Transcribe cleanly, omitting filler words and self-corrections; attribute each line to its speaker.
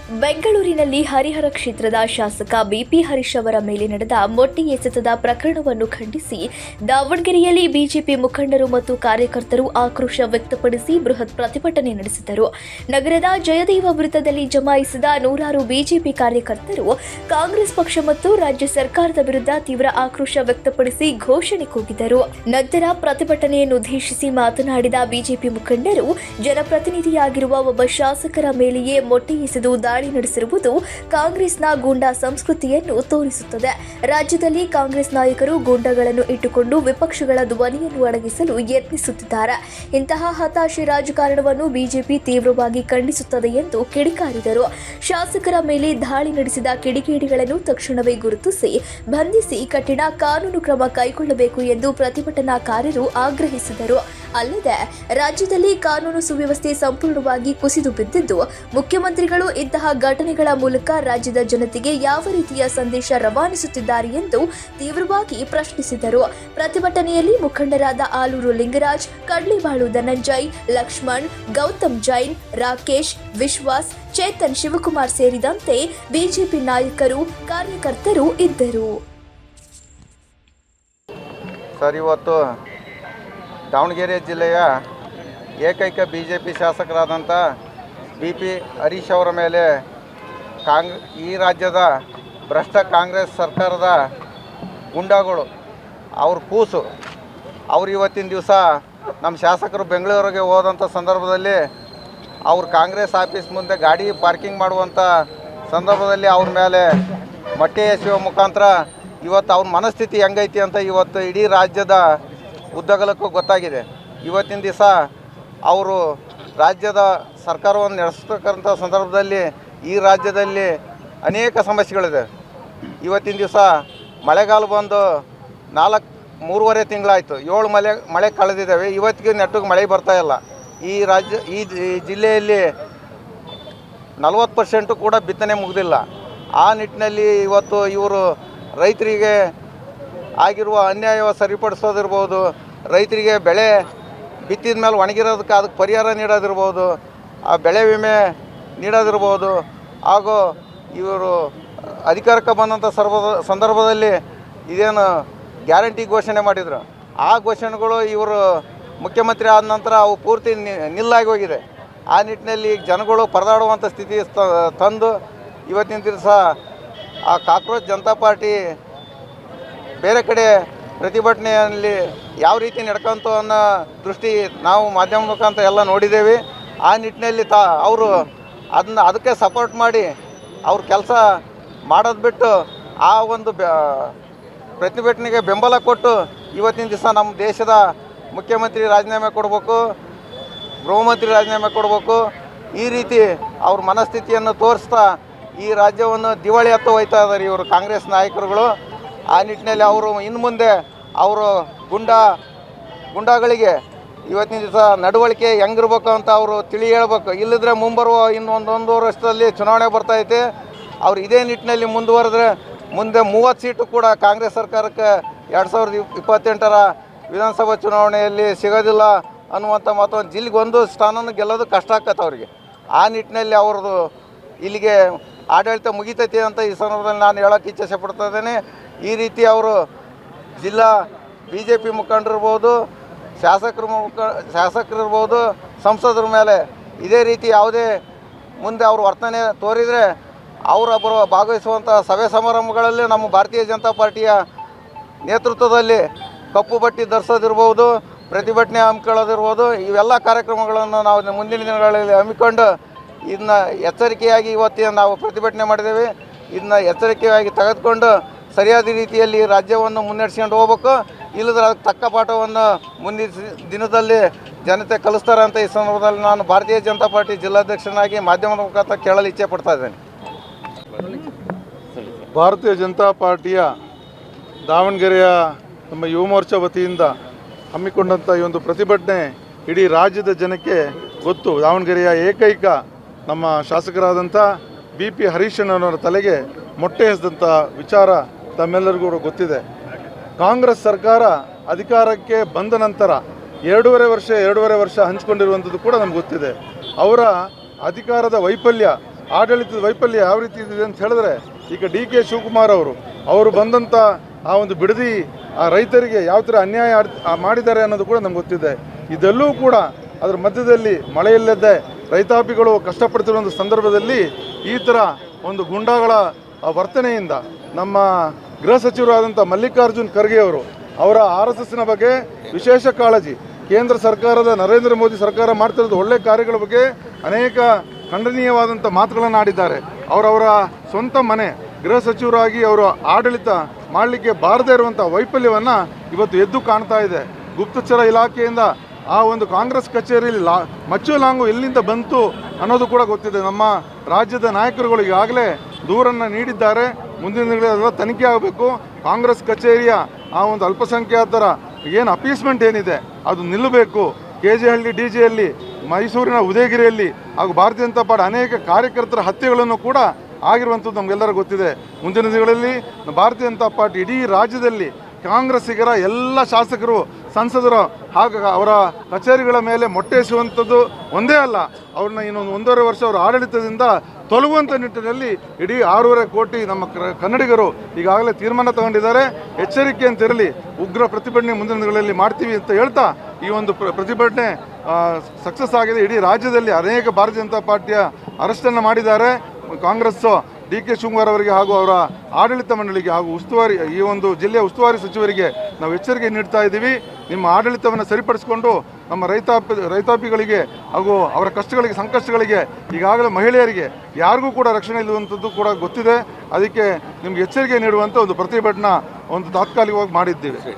Speaker 1: ಬೆಂಗಳೂರಿನಲ್ಲಿ ಹರಿಹರ ಕ್ಷೇತ್ರದ ಶಾಸಕ ಬಿಪಿ ಹರೀಶ್ ಅವರ ಮೇಲೆ ನಡೆದ ಮೊಟ್ಟೆ ಎಸೆತದ ಪ್ರಕರಣವನ್ನು ಖಂಡಿಸಿ ದಾವಣಗೆರೆಯಲ್ಲಿ ಬಿಜೆಪಿ ಮುಖಂಡರು ಮತ್ತು ಕಾರ್ಯಕರ್ತರು ಆಕ್ರೋಶ ವ್ಯಕ್ತಪಡಿಸಿ ಬೃಹತ್ ಪ್ರತಿಭಟನೆ ನಡೆಸಿದರು. ನಗರದ ಜಯದೇವ ವೃತ್ತದಲ್ಲಿ ಜಮಾಯಿಸಿದ ನೂರಾರು ಬಿಜೆಪಿ ಕಾರ್ಯಕರ್ತರು ಕಾಂಗ್ರೆಸ್ ಪಕ್ಷ ಮತ್ತು ರಾಜ್ಯ ಸರ್ಕಾರದ ವಿರುದ್ಧ ತೀವ್ರ ಆಕ್ರೋಶ ವ್ಯಕ್ತಪಡಿಸಿ ಘೋಷಣೆ ಕೂಗಿದರು. ನಂತರ ಪ್ರತಿಭಟನೆಯನ್ನುದ್ದೇಶಿಸಿ ಮಾತನಾಡಿದ ಬಿಜೆಪಿ ಮುಖಂಡರು, ಜನಪ್ರತಿನಿಧಿಯಾಗಿರುವ ಒಬ್ಬ ಶಾಸಕರ ಮೇಲೆಯೇ ಮೊಟ್ಟೆ ಎಸೆದು ದಾಳಿ ನಡೆಸಿರುವುದು ಕಾಂಗ್ರೆಸ್ನ ಗೂಂಡಾ ಸಂಸ್ಕೃತಿಯನ್ನು ತೋರಿಸುತ್ತದೆ. ರಾಜ್ಯದಲ್ಲಿ ಕಾಂಗ್ರೆಸ್ ನಾಯಕರು ಗೂಂಡಾಗಳನ್ನು ಇಟ್ಟುಕೊಂಡು ವಿಪಕ್ಷಗಳ ಧ್ವನಿಯನ್ನು ಅಡಗಿಸಲು ಯತ್ನಿಸುತ್ತಿದ್ದಾರೆ. ಇಂತಹ ಹತಾಶೆ ರಾಜಕಾರಣವನ್ನು ಬಿಜೆಪಿ ತೀವ್ರವಾಗಿ ಖಂಡಿಸುತ್ತದೆ ಎಂದು ಕಿಡಿಕಾರಿದರು. ಶಾಸಕರ ಮೇಲೆ ದಾಳಿ ನಡೆಸಿದ ಕಿಡಿಗೇಡಿಗಳನ್ನು ತಕ್ಷಣವೇ ಗುರುತಿಸಿ ಬಂಧಿಸಿ ಕಠಿಣ ಕಾನೂನು ಕ್ರಮ ಕೈಗೊಳ್ಳಬೇಕು ಎಂದು ಪ್ರತಿಭಟನಾಕಾರರು ಆಗ್ರಹಿಸಿದರು. ಅಲ್ಲದೆ ರಾಜ್ಯದಲ್ಲಿ ಕಾನೂನು ಸುವ್ಯವಸ್ಥೆ ಸಂಪೂರ್ಣವಾಗಿ ಕುಸಿದು ಬಿದ್ದಿದ್ದು, ಮುಖ್ಯಮಂತ್ರಿಗಳು ಇಂತಹ ಘಟನೆಗಳ ಮೂಲಕ ರಾಜ್ಯದ ಜನತೆಗೆ ಯಾವ ರೀತಿಯ ಸಂದೇಶ ರವಾನಿಸುತ್ತಿದ್ದಾರೆ ಎಂದು ತೀವ್ರವಾಗಿ ಪ್ರಶ್ನಿಸಿದರು. ಪ್ರತಿಭಟನೆಯಲ್ಲಿ ಮುಖಂಡರಾದ ಆಲೂರು ಲಿಂಗರಾಜ್, ಕಡ್ಲಿಬಾಳು ಧನಂಜಯ್, ಲಕ್ಷ್ಮಣ್, ಗೌತಮ್ ಜೈನ್, ರಾಕೇಶ್, ವಿಶ್ವಾಸ್, ಚೇತನ್ ಶಿವಕುಮಾರ್ ಸೇರಿದಂತೆ ಬಿಜೆಪಿ ನಾಯಕರು, ಕಾರ್ಯಕರ್ತರು ಇದ್ದರು.
Speaker 2: ಸರ್, ಇವತ್ತು ದಾವಣಗೆರೆ ಜಿಲ್ಲೆಯ ಏಕೈಕ ಬಿಜೆಪಿ ಶಾಸಕರಾದಂಥ ಬಿಪಿ ಹರೀಶ್ ಅವರ ಮೇಲೆ ಈ ರಾಜ್ಯದ ಭ್ರಷ್ಟ ಕಾಂಗ್ರೆಸ್ ಸರ್ಕಾರದ ಗುಂಡಾಗಳು, ಅವ್ರ ಕೂಸು, ಅವ್ರು ಇವತ್ತಿನ ದಿವಸ ನಮ್ಮ ಶಾಸಕರು ಬೆಂಗಳೂರಿಗೆ ಹೋದಂಥ ಸಂದರ್ಭದಲ್ಲಿ ಅವ್ರು ಕಾಂಗ್ರೆಸ್ ಆಫೀಸ್ ಮುಂದೆ ಗಾಡಿ ಪಾರ್ಕಿಂಗ್ ಮಾಡುವಂಥ ಸಂದರ್ಭದಲ್ಲಿ ಅವ್ರ ಮೇಲೆ ಮೊಟ್ಟೆ ಎಸೆಯುವ ಮುಖಾಂತರ ಇವತ್ತು ಅವ್ರ ಮನಸ್ಥಿತಿ ಹೆಂಗೈತಿ ಅಂತ ಇವತ್ತು ಇಡೀ ರಾಜ್ಯದ ಉದ್ದಗಲಕ್ಕೂ ಗೊತ್ತಾಗಿದೆ. ಇವತ್ತಿನ ದಿವಸ ಅವರು ರಾಜ್ಯದ ಸರ್ಕಾರವನ್ನು ನಡೆಸ್ತಕ್ಕಂಥ ಸಂದರ್ಭದಲ್ಲಿ ಈ ರಾಜ್ಯದಲ್ಲಿ ಅನೇಕ ಸಮಸ್ಯೆಗಳಿದೆ. ಇವತ್ತಿನ ದಿವಸ ಮಳೆಗಾಲ ಬಂದು 3.5 ತಿಂಗಳಾಯಿತು. 7 ಮಳೆ ಕಳೆದಿದ್ದಾವೆ. ಇವತ್ತಿಗೆ ನೆಟ್ಟಿಗೆ ಮಳೆ ಬರ್ತಾಯಿಲ್ಲ. ಈ ಜಿಲ್ಲೆಯಲ್ಲಿ 40% ಕೂಡ ಬಿತ್ತನೆ ಮುಗಿದಿಲ್ಲ. ಆ ನಿಟ್ಟಿನಲ್ಲಿ ಇವತ್ತು ಇವರು ರೈತರಿಗೆ ಆಗಿರುವ ಅನ್ಯಾಯ ಸರಿಪಡಿಸೋದಿರ್ಬೋದು, ರೈತರಿಗೆ ಬೆಳೆ ಬಿತ್ತಿದ ಮೇಲೆ ಒಣಗಿರೋದಕ್ಕೆ ಅದಕ್ಕೆ ಪರಿಹಾರ ನೀಡೋದಿರ್ಬೋದು, ಆ ಬೆಳೆ ವಿಮೆ ನೀಡೋದಿರ್ಬೋದು, ಹಾಗೂ ಇವರು ಅಧಿಕಾರಕ್ಕೆ ಬಂದಂಥ ಸಂದರ್ಭದಲ್ಲಿ ಇದೇನು ಗ್ಯಾರಂಟಿ ಘೋಷಣೆ ಮಾಡಿದರು, ಆ ಘೋಷಣೆಗಳು ಇವರು ಮುಖ್ಯಮಂತ್ರಿ ಆದ ನಂತರ ಅವು ಪೂರ್ತಿ ನಿಲ್ಲಾಗಿ ಹೋಗಿದೆ. ಆ ನಿಟ್ಟಿನಲ್ಲಿ ಜನಗಳು ಪರದಾಡುವಂಥ ಸ್ಥಿತಿ ತಂದು ಇವತ್ತಿನ ದಿವಸ ಆ ಕಾಕ್ರೋಚ್ ಜನತಾ ಪಾರ್ಟಿ ಬೇರೆ ಕಡೆ ಪ್ರತಿಭಟನೆಯಲ್ಲಿ ಯಾವ ರೀತಿ ನಡ್ಕೊಂತು ಅನ್ನೋ ದೃಷ್ಟಿ ನಾವು ಮಾಧ್ಯಮ ಮುಖಾಂತರ ಎಲ್ಲ ನೋಡಿದ್ದೇವೆ. ಆ ನಿಟ್ಟಿನಲ್ಲಿ ಅವರು ಅದಕ್ಕೆ ಸಪೋರ್ಟ್ ಮಾಡಿ ಅವ್ರ ಕೆಲಸ ಮಾಡೋದು ಬಿಟ್ಟು ಆ ಒಂದು ಪ್ರತಿಭಟನೆಗೆ ಬೆಂಬಲ ಕೊಟ್ಟು ಇವತ್ತಿನ ದಿವಸ ನಮ್ಮ ದೇಶದ ಮುಖ್ಯಮಂತ್ರಿ ರಾಜೀನಾಮೆ ಕೊಡಬೇಕು, ಗೃಹಮಂತ್ರಿ ರಾಜೀನಾಮೆ ಕೊಡಬೇಕು, ಈ ರೀತಿ ಅವ್ರ ಮನಸ್ಥಿತಿಯನ್ನು ತೋರಿಸ್ತಾ ಈ ರಾಜ್ಯವನ್ನು ದಿವಾಳಿ ಹತ್ತು ಹೋಯ್ತಾ ಇದ್ದಾರೆ ಇವರು ಕಾಂಗ್ರೆಸ್ ನಾಯಕರುಗಳು. ಆ ನಿಟ್ಟಿನಲ್ಲಿ ಅವರು ಇನ್ನು ಮುಂದೆ ಅವರು ಗುಂಡಾಗಳಿಗೆ ಇವತ್ತಿನ ದಿವಸ ನಡವಳಿಕೆ ಹೆಂಗಿರ್ಬೇಕು ಅಂತ ಅವರು ತಿಳಿ ಹೇಳ್ಬೇಕು. ಇಲ್ಲದ್ರೆ ಮುಂಬರುವ ಒಂದೂವರೆ ವರ್ಷದಲ್ಲಿ ಚುನಾವಣೆ ಬರ್ತೈತೆ. ಅವ್ರು ಇದೇ ನಿಟ್ಟಿನಲ್ಲಿ ಮುಂದುವರೆದ್ರೆ ಮುಂದೆ 30 ಸೀಟು ಕೂಡ ಕಾಂಗ್ರೆಸ್ ಸರ್ಕಾರಕ್ಕೆ 2028ರ ವಿಧಾನಸಭಾ ಚುನಾವಣೆಯಲ್ಲಿ ಸಿಗೋದಿಲ್ಲ ಅನ್ನುವಂಥ ಮಾತು. ಜಿಲ್ಲೆಗೆ ಒಂದು ಸ್ಥಾನನ ಗೆಲ್ಲೋದು ಕಷ್ಟ ಆಕತ್ತೆ ಅವರಿಗೆ. ಆ ನಿಟ್ಟಿನಲ್ಲಿ ಅವ್ರದ್ದು ಇಲ್ಲಿಗೆ ಆಡಳಿತ ಮುಗಿತೈತಿ ಅಂತ ಈ ಸಂದರ್ಭದಲ್ಲಿ ನಾನು ಹೇಳೋಕ್ಕೆ ಇಚ್ಛೆ ಪಡ್ತಾ ಇದ್ದೇನೆ. ಈ ರೀತಿ ಅವರು ಜಿಲ್ಲಾ ಬಿಜೆಪಿ ಮುಖಂಡರಿರ್ಬೋದು, ಶಾಸಕರಿರ್ಬೋದು, ಸಂಸದರ ಮೇಲೆ ಇದೇ ರೀತಿ ಯಾವುದೇ ಮುಂದೆ ಅವರು ವರ್ತನೆ ತೋರಿದರೆ ಅವರ ಭಾಗವಹಿಸುವಂಥ ಸಭೆ ಸಮಾರಂಭಗಳಲ್ಲಿ ನಮ್ಮ ಭಾರತೀಯ ಜನತಾ ಪಾರ್ಟಿಯ ನೇತೃತ್ವದಲ್ಲಿ ಕಪ್ಪು ಬಟ್ಟೆ ಧರಿಸೋದಿರ್ಬೋದು, ಪ್ರತಿಭಟನೆ ಹಮ್ಮಿಕೊಳ್ಳೋದಿರ್ಬೋದು, ಇವೆಲ್ಲ ಕಾರ್ಯಕ್ರಮಗಳನ್ನು ನಾವು ಮುಂದಿನ ದಿನಗಳಲ್ಲಿ ಹಮ್ಮಿಕೊಂಡು ಇದನ್ನ ಎಚ್ಚರಿಕೆಯಾಗಿ ಇವತ್ತಿನ ನಾವು ಪ್ರತಿಭಟನೆ ಮಾಡಿದ್ದೇವೆ. ಇದನ್ನ ಎಚ್ಚರಿಕೆಯಾಗಿ ತೆಗೆದುಕೊಂಡು ಸರಿಯಾದ ರೀತಿಯಲ್ಲಿ ರಾಜ್ಯವನ್ನು ಮುನ್ನಡೆಸ್ಕೊಂಡು ಹೋಗ್ಬೇಕು. ಇಲ್ಲದ್ರೆ ಅದಕ್ಕೆ ತಕ್ಕ ಪಾಠವನ್ನು ಮುಂದಿನ ದಿನದಲ್ಲಿ ಜನತೆ ಕಲಿಸ್ತಾರೆ ಅಂತ ಈ ಸಂದರ್ಭದಲ್ಲಿ ನಾನು ಭಾರತೀಯ ಜನತಾ ಪಾರ್ಟಿ ಜಿಲ್ಲಾಧ್ಯಕ್ಷನಾಗಿ ಮಾಧ್ಯಮದ ಮುಖಾಂತರ ಕೇಳಲು ಇಚ್ಛೆ ಪಡ್ತಾ ಇದ್ದೇನೆ.
Speaker 3: ಭಾರತೀಯ ಜನತಾ ಪಾರ್ಟಿಯ ದಾವಣಗೆರೆಯ ನಮ್ಮ ಯುವ ಮೋರ್ಚಾ ವತಿಯಿಂದ ಹಮ್ಮಿಕೊಂಡಂಥ ಈ ಒಂದು ಪ್ರತಿಭಟನೆ ಇಡೀ ರಾಜ್ಯದ ಜನಕ್ಕೆ ಗೊತ್ತು. ದಾವಣಗೆರೆಯ ಏಕೈಕ ನಮ್ಮ ಶಾಸಕರಾದಂಥ ಬಿಪಿ ಹರೀಶಣ್ಣನವರ ತಲೆಗೆ ಮೊಟ್ಟೆ ಎಸೆದಂಥ ವಿಚಾರ ತಮ್ಮೆಲ್ಲರಿಗೂ ಗೊತ್ತಿದೆ. ಕಾಂಗ್ರೆಸ್ ಸರ್ಕಾರ ಅಧಿಕಾರಕ್ಕೆ ಬಂದ ನಂತರ 2.5 ವರ್ಷ ಹಂಚಿಕೊಂಡಿರುವಂಥದ್ದು ಕೂಡ ನಮ್ಗೆ ಗೊತ್ತಿದೆ. ಅವರ ಅಧಿಕಾರದ ವೈಫಲ್ಯ ಆಡಳಿತದ ವೈಫಲ್ಯ ಯಾವ ರೀತಿ ಇದೆ ಅಂತ ಹೇಳಿದ್ರೆ, ಈಗ DK ಶಿವಕುಮಾರ್ ಅವರು ಬಂದಂಥ ಆ ಒಂದು ಬಿಡದಿ ಆ ರೈತರಿಗೆ ಯಾವ ಥರ ಅನ್ಯಾಯ ಮಾಡಿದ್ದಾರೆ ಅನ್ನೋದು ಕೂಡ ನಮ್ಗೆ ಗೊತ್ತಿದೆ. ಇದೆಲ್ಲವೂ ಕೂಡ ಅದರ ಮಧ್ಯದಲ್ಲಿ ಮಳೆ ಇಲ್ಲದೆ ರೈತಾಪಿಗಳು ಕಷ್ಟಪಡ್ತಿರೋ ಒಂದು ಸಂದರ್ಭದಲ್ಲಿ ಈ ಥರ ಒಂದು ಗುಂಡಾಗಳ ವರ್ತನೆಯಿಂದ ನಮ್ಮ ಗೃಹ ಸಚಿವರಾದಂಥ ಮಲ್ಲಿಕಾರ್ಜುನ್ ಖರ್ಗೆ ಅವರ RSSನ ಬಗ್ಗೆ ವಿಶೇಷ ಕಾಳಜಿ, ಕೇಂದ್ರ ಸರ್ಕಾರದ ನರೇಂದ್ರ ಮೋದಿ ಸರ್ಕಾರ ಮಾಡ್ತಿರೋದು ಒಳ್ಳೆ ಕಾರ್ಯಗಳ ಬಗ್ಗೆ ಅನೇಕ ಖಂಡನೀಯವಾದಂಥ ಮಾತುಗಳನ್ನು ಆಡಿದ್ದಾರೆ. ಅವರವರ ಸ್ವಂತ ಮನೆ ಗೃಹ ಸಚಿವರಾಗಿ ಅವರು ಆಡಳಿತ ಮಾಡಲಿಕ್ಕೆ ಬಾರದೇ ಇರುವಂಥ ವೈಫಲ್ಯವನ್ನು ಇವತ್ತು ಎದ್ದು ಕಾಣ್ತಾ ಇದೆ. ಗುಪ್ತಚರ ಇಲಾಖೆಯಿಂದ ಆ ಒಂದು ಕಾಂಗ್ರೆಸ್ ಕಚೇರಿಯಲ್ಲಿ ಮಚ್ಚು ಲಾಂಗು ಎಲ್ಲಿಂದ ಬಂತು ಅನ್ನೋದು ಕೂಡ ಗೊತ್ತಿದೆ. ನಮ್ಮ ರಾಜ್ಯದ ನಾಯಕರುಗಳು ಈಗಾಗಲೇ ದೂರನ್ನು ನೀಡಿದ್ದಾರೆ. ಮುಂದಿನ ದಿನಗಳಲ್ಲಿ ತನಿಖೆ ಆಗಬೇಕು. ಕಾಂಗ್ರೆಸ್ ಕಚೇರಿಯ ಆ ಒಂದು ಅಲ್ಪಸಂಖ್ಯಾತರ ಏನು ಅಪೀಸ್ಮೆಂಟ್ ಏನಿದೆ ಅದು ನಿಲ್ಲಬೇಕು. KJಹಳ್ಳಿ DJಯಲ್ಲಿ, ಮೈಸೂರಿನ ಉದಯಗಿರಿಯಲ್ಲಿ ಹಾಗೂ ಭಾರತೀಯ ಜನತಾ ಪಾರ್ಟಿ ಅನೇಕ ಕಾರ್ಯಕರ್ತರ ಹತ್ಯೆಗಳನ್ನು ಕೂಡ ಆಗಿರುವಂಥದ್ದು ನಮಗೆಲ್ಲರಿಗೂ ಗೊತ್ತಿದೆ. ಮುಂದಿನ ದಿನಗಳಲ್ಲಿ ಭಾರತೀಯ ಜನತಾ ಪಾರ್ಟಿ ಇಡೀ ರಾಜ್ಯದಲ್ಲಿ ಕಾಂಗ್ರೆಸ್ಸಿಗರ ಎಲ್ಲ ಶಾಸಕರು, ಸಂಸದರು ಹಾಗೂ ಅವರ ಕಚೇರಿಗಳ ಮೇಲೆ ಮೊಟ್ಟೆಸುವಂಥದ್ದು ಒಂದೇ ಅಲ್ಲ, ಅವ್ರನ್ನ ಇನ್ನೊಂದು 1.5 ವರ್ಷ ಅವರ ಆಡಳಿತದಿಂದ ತೊಲಗುವಂಥ ನಿಟ್ಟಿನಲ್ಲಿ ಇಡೀ 6.5 ಕೋಟಿ ನಮ್ಮ ಕನ್ನಡಿಗರು ಈಗಾಗಲೇ ತೀರ್ಮಾನ ತಗೊಂಡಿದ್ದಾರೆ. ಎಚ್ಚರಿಕೆ ಅಂತಿರಲಿ, ಉಗ್ರ ಪ್ರತಿಭಟನೆ ಮುಂದಿನ ದಿನಗಳಲ್ಲಿ ಮಾಡ್ತೀವಿ ಅಂತ ಹೇಳ್ತಾ ಈ ಒಂದು ಪ್ರತಿಭಟನೆ ಸಕ್ಸಸ್ ಆಗಿದೆ. ಇಡೀ ರಾಜ್ಯದಲ್ಲಿ ಅನೇಕ ಭಾರತೀಯ ಜನತಾ ಪಾರ್ಟಿಯ ಅರೆಸ್ಟನ್ನು ಮಾಡಿದ್ದಾರೆ. ಕಾಂಗ್ರೆಸ್ಸು DK ಶಿವಕುಮಾರ್ ಅವರಿಗೆ ಹಾಗೂ ಅವರ ಆಡಳಿತ ಮಂಡಳಿಗೆ ಹಾಗೂ ಉಸ್ತುವಾರಿ ಈ ಒಂದು ಜಿಲ್ಲೆಯ ಉಸ್ತುವಾರಿ ಸಚಿವರಿಗೆ ನಾವು ಎಚ್ಚರಿಕೆ ನೀಡ್ತಾ ಇದ್ದೀವಿ. ನಿಮ್ಮ ಆಡಳಿತವನ್ನು ಸರಿಪಡಿಸಿಕೊಂಡು ನಮ್ಮ ರೈತಾಪಿಗಳಿಗೆ ಹಾಗೂ ಅವರ ಕಷ್ಟಗಳಿಗೆ, ಸಂಕಷ್ಟಗಳಿಗೆ, ಈಗಾಗಲೇ ಮಹಿಳೆಯರಿಗೆ ಯಾರಿಗೂ ಕೂಡ ರಕ್ಷಣೆ ಇಲ್ಲುವಂಥದ್ದು ಕೂಡ ಗೊತ್ತಿದೆ. ಅದಕ್ಕೆ ನಿಮ್ಗೆ ಎಚ್ಚರಿಕೆ ನೀಡುವಂಥ ಒಂದು ಪ್ರತಿಭಟನಾ ತಾತ್ಕಾಲಿಕವಾಗಿ ಮಾಡಿದ್ದೀವಿ.